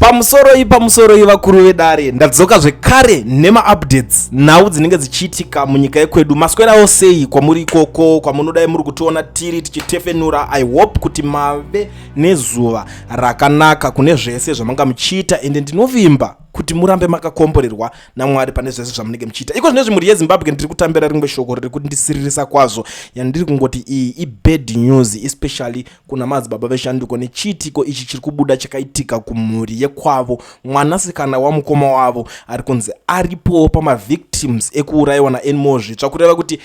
pamusoro vakuru vedare ndadzoka zvekare nema-updates nhau dzinenge dzichiitika munyika yekwedu. Maswerawo sei kwamuri ikoko kwamunodai muri kutiona tiri tichitefenura? I hope kuti mave nezuva rakanaka kune zvese zvamanga muchiita, ende ndinovimba kuti murambe makakomborerwa naMwari pane zvese zvamunenge muchiita. Iko zvinezvi muri yeZimbabwe ndiri kutambira rimwe shoko riri kundisiririsa kwazvo, yandiri kungoti iyi ibad news, especially kuna Madzibaba Veshanduko nechiitiko ichi chiri kubuda chakaitika kumhuri yekwavo. Mwanasikana wamukoma wavo ari kunzi aripo pamavictims ekuurayiwa naanimal zvitsva, kureva kuti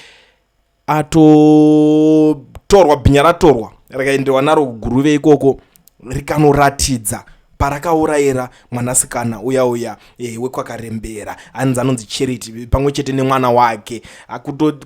atotorwa, bhinya ratorwa rikaenderwa naro kuguruve ikoko rikanoratidza parakaurayira mwanasikana uya wekwakarembera anonzi Charity pamwe chete nemwana wake.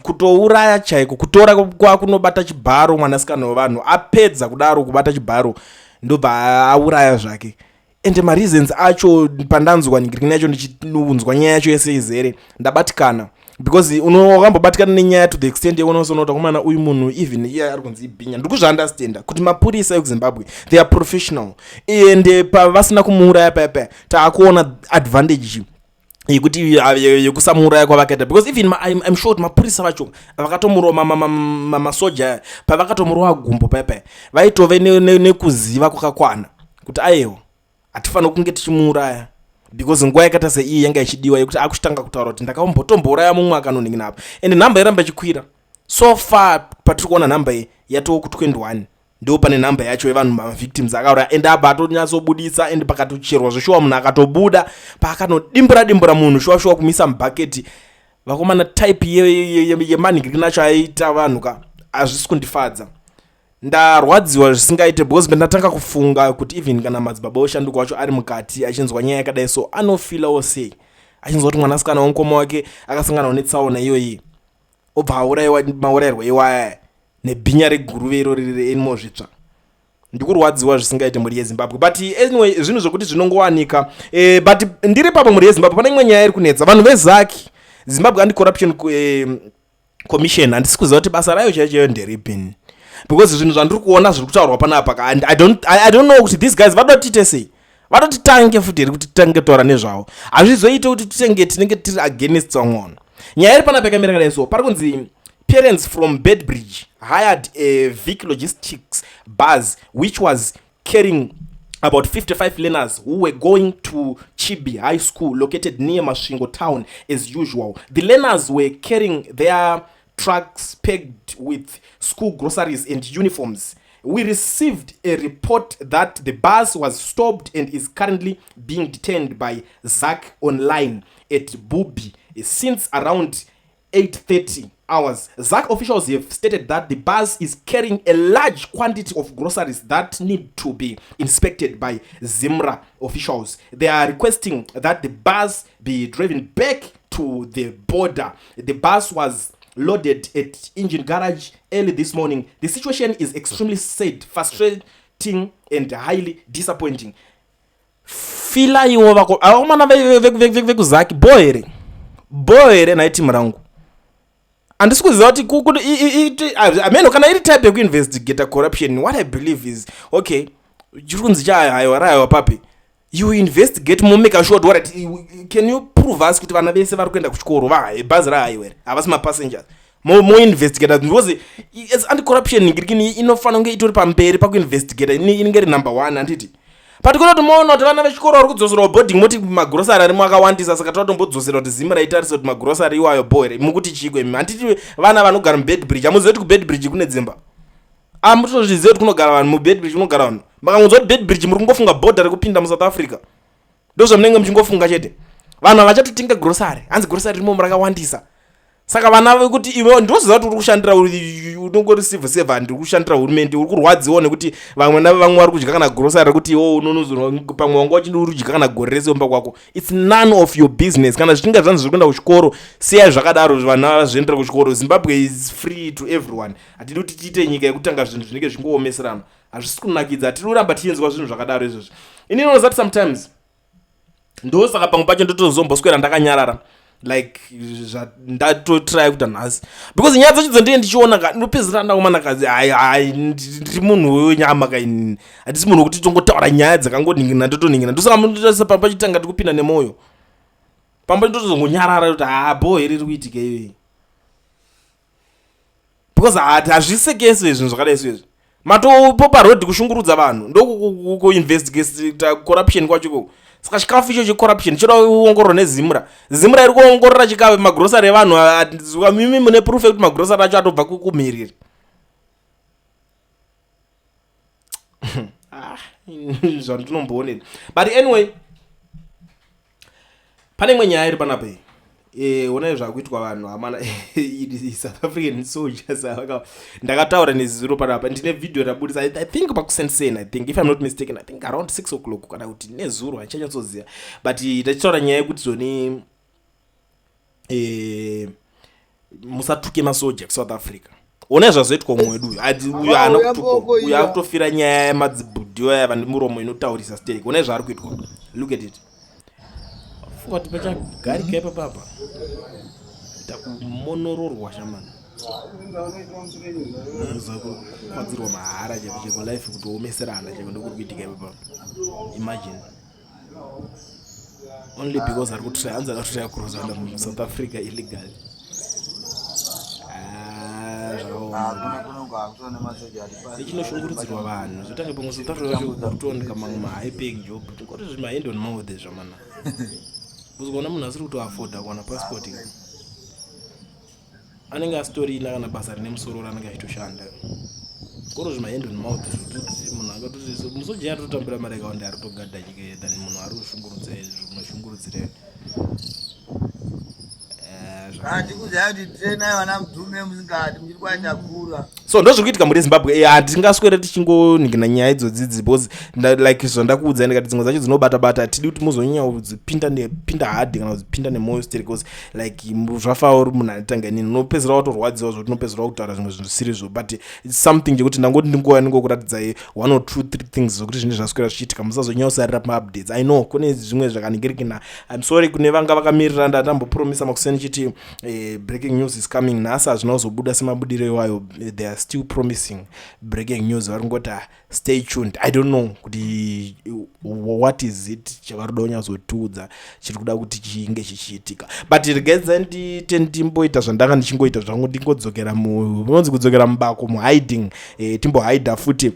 Kutouraya chaiko, kutora kwakunobata chibharo mwanasikana wevanhu, apedza kudaro kubata chibharo ndobva auraya zvake. Ende mareasons acho pandanzwa ningirikini yacho ndichinunzwa nyaya yacho yese izere ndabatikana, because unokambobatikana nenyaya to the extent yekunosonota kumana uyu munhu even iye ari kunzi ibhinya. Ndikuzvaandastenda kuti mapurisa ekuZimbabwe they are professional, ende pavasina kumuuraya paya taakuona advantage yekuti yekusamuuraya kwavakaita, because even I'm sure kuti mapurisa vacho vakatomurova masoja pavakatomurova gumbo paya vaitove nekuziva kwakakwana kuti aiwa hatifana kunge tichimuuraya, because nguva yakaita seiyi yanga ichidiwa yekuti akuchitanga kutaura kuti ndakambotombouraya mumwe akanonhingina apa, ende nhamba iramba ichikwira. So far patiri kuona nhamba iyi yatoo ku21, ndo pane nhamba yacho yevanhu mavictims akauraya, ende abva atonyatsobudisa, ende pakatocherwa zveshuwa munhu akatobuda pakanodimbura munhu shuwa kumisa mubhaketi. Vakomana type yemanhingirikini acho aita vanhu ka hazvisi kundifadza, ndarwadziwa zvisingaite, because ndatanga kufunga kuti even kana Madzibaba Veshanduko wacho ari mukati achinzwa nyaya yakadai so anofilawo sei, achinzwa kuti mwanasikana womukoma wake akasanganawo netsaona iyoyi obva aurayiwa maurayirwo iwaya nebhinya reguruve iro riri animal zvitsva. Ndikurwadziwa zvisingaite muri yeZimbabwe, but anyway zvinhu zvokuti zvinongowanika. But ndiri papo muri yeZimbabwe pane imwe nyaya iri kunetsa vanhu vezaki Zimbabwe Anti-Corruption Commission. Handisi kuziva kuti basa rayo chaicho nderipini, because zvinhu zvandiri kuona zviri kutaurwa panapa and I don't know kuti these guys vadotite sei, vatotitange futi here kuti titange taura nezvavo, hazvizoite kuti tinenge tiri against someone. Nyaya iri panapa yakamira kadai so, pari kunzi parents from Bedbridge hired a Vic logistics bus which was carrying about 55 learners who were going to Chibi High School located near Masvingo town as usual. The learners were carrying their trucks packed with school groceries and uniforms. We received a report that the bus was stopped and is currently being detained by ZAC online at Bubi since around 8:30 hours. ZAC officials have stated that the bus is carrying a large quantity of groceries that need to be inspected by Zimra officials. They are requesting that the bus be driven back to the border. The bus was loaded at engine garage early this morning. The situation is extremely sad, frustrating and highly disappointing. Fila iwo vako akomana vekuzaki boere naiti murangu. Handisi kuziva kuti ameno kana iri type yekuinvestigate corruption, what I believe is okay, chiri kunzi chahayiwa papi, you investigate make sure what can you prove us kuti vana vese vari kuenda kuchikoro bhazi rahayiwa here havasi mapassengers moinvestigata, because as anti-corruption ningirikini inofanira kunge itori pamberi pakuinvestigata, inenge iri number 1 handiti. Patikoona kuti moona kuti vana vechikoro vari kudzosera boarding moti magrosari arimo akawandisa, saka tatotombodzosera kuti Zimra itarise kuti magrosari iwayo boere mukuti chikwe. Handiti vana vanogara muBedbridge, hamuzivi kuti kuBedbridge kune dzimba, mutozviziva kuti kunogara vanhu muBedbridge, kunogara vanhu. Makangonzwa kuti Bedbridge muri kungofunga bhodha rekupinda muSouth Africa, ndozvamunenge muchingofunga chete. Vanhu havachatotenga grosari, hanzi grosari rimo rakawandisa, saka vana vekuti iwe ndoziva kuti uri kushandira unongori civil servant, uri kushandira hurumende, uri kurwadziwa nekuti vamwe vari kudya kana grosari rekuti iwo unonozorwa pamwe wanga uchidi uri kudya kana gore rese omba kwako. It's none of your business. Kana zvichinge zvanzi zviri kuenda kuchikoro siyai zvakadaro, vana zviendera kuchikoro. Zimbabwe is free to everyone. Hatidi kuti tiite nyika yekutanga zvinhu zvinenge zvingoomeserana, hazvisi kunakidza. Hatidi kuramba tienzwa zvinhu zvakadaro izvozvo. Ini ndinoziva kuti sometimes ndosaka pamwe pacho ndotozomboswera ndakanyarara like ndatotry kuti nhasi because nyaya dzacho dzandinge ndichiona ndopedzisira ndakumanakazi ndiri munhu wenyama kaini hatisi munhu wekuti tongotaura nyaya dzakangoningina ndotoningina ndosaka mundotarisa pamba chitanga tikupinda nemwoyo pamba ndotozongonyarara kuti bo here riri kuitika iyoyi because hazvisekeso izvinhu zvakadai soizvi matopo parodhi kushungurudza vanhu ndokuinvestigata corruption kwacho ikoko saka chikafu icho checorruption choda kuongororwa nezimura iri kuongorora chikafu magrosari evanhu mimi mune proof yekuti magrosari acho atobva kumhiriri zvandinomboonera but anyway pane imwe nyaya iri panapa onai zvakuitwa vanhu hamana South African soldiers ndakataura nezuro panapa ndine video rabudisa I think pakusensena I think if I'm not mistaken I think around 6 o'clock kana kuti nezuro hachanyatsoziva but tachitaura nyaya yekuti zoni musatuke masoja kuSouth Africa onai zvazoitwa mumwedu uyu haana kutuka uyu akutofira nyaya yemadzibudhiwa yava nemuromo inotaurisa stake onai zvaari kuitwa look at it kuti pachagarika ipapapa takumonororwa shamani kwadzirwa mahara cheko life kuti omeserana cheko ndokuri kuitika ipapapa imagine only because ari kutry hanzi akatotaya kurozana muSouth Africa illegally ichinoshungurudzirwa vanhu zvotange pamwe South Africa vachokutooneka mamwe mahigh paying job tikoti zvimahand on mouth zvamana kuzokuona munhu asiri kutoafoda kuwana passport anenge asitorina kana basa rine musoro ranenge achitoshanda koro zvimahand on mouth zvokuti munhu akatoti musoja atotambira mari akawanda ari kutogadha chike than munhu ari kushungurudza zvinoshungurudzire so ndozviri kuitika muri Zimbabwe hatingaswere tichingoningina nyaya idzodzi because like zvandakuudza ndikati dzimwe dzacho dzinobata hatidi kuti muzonyanya kudzipinda hard kana kudzipinda nemoyo steri because like zvafawo uri munhu anetanga inini unopedzera watorwadziwa zvokuti unopedzera kutaura zvimwe zvinhu zvisiri but it's something chekuti ndangoti ndinguva ningokuratidza 1 or 2 3 things zvokuti zvinenge zvaswera zvichiitika musazonyanyosarira maupdates I know kune zvimwe zvakaningirikina I'm sorry kune vanga vakamirira ndatambopromisa makuseni chiti breaking news is coming nhasi hazvina kuzobuda semabudiro iwayo they are still promising breaking news vari kungoti stay tuned I don't know kuti what is it chavari kuda kunyatsotiudza chiri kuda kuti chinge chichiitika but regaidza ndimboita zvandanga ndichingoita zvangu ndingodzokera unonzi kudzokera mubako muhiding timbohida futi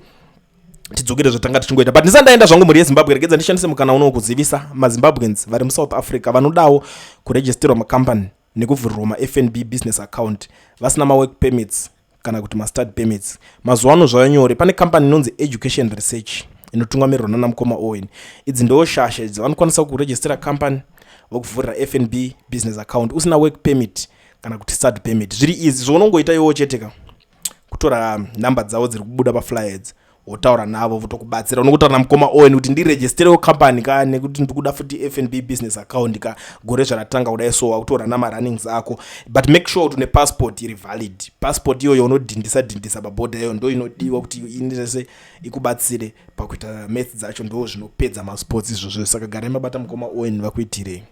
tidzokere zvatanga tichingoita but ndisandaenda zvangu muri yeZimbabwe regaidza ndishandise mukana uno kuzivisa maZimbabweans vari muSouth Africa vanodawo kuregisterwa makampani nekuvhurirwa maFNB business account vasina mawork permits kana kuti mastard permits mazuva ano zvanyore pane company inonzi education research inotungamirirwa naMukoma Owen idzi ndo shasha idzi vanokwanisa kuregistera company vokuvhurira FNB business account usina work permit kana kuti start permit zviri easy zvaunongoita iwo cheteka kutora namba dzavo dziri kubuda paflyheads wotaura navo votokubatsira unotaura naMukoma Owen kuti ndiregisterewo company ka nekuti ndikuda futi FNB business account ka gore zvaratanga kudai so wakutora namarunnings ako but make sure kuti une passport iri valid passport iyoyo unodhindisa pabhodha iyoyo ndo inodiwa kuti inese ikubatsire pakuita maths dzacho ndo zvinopedza masports izvozvo saka garai mabata Mukoma Owen vakuitirei.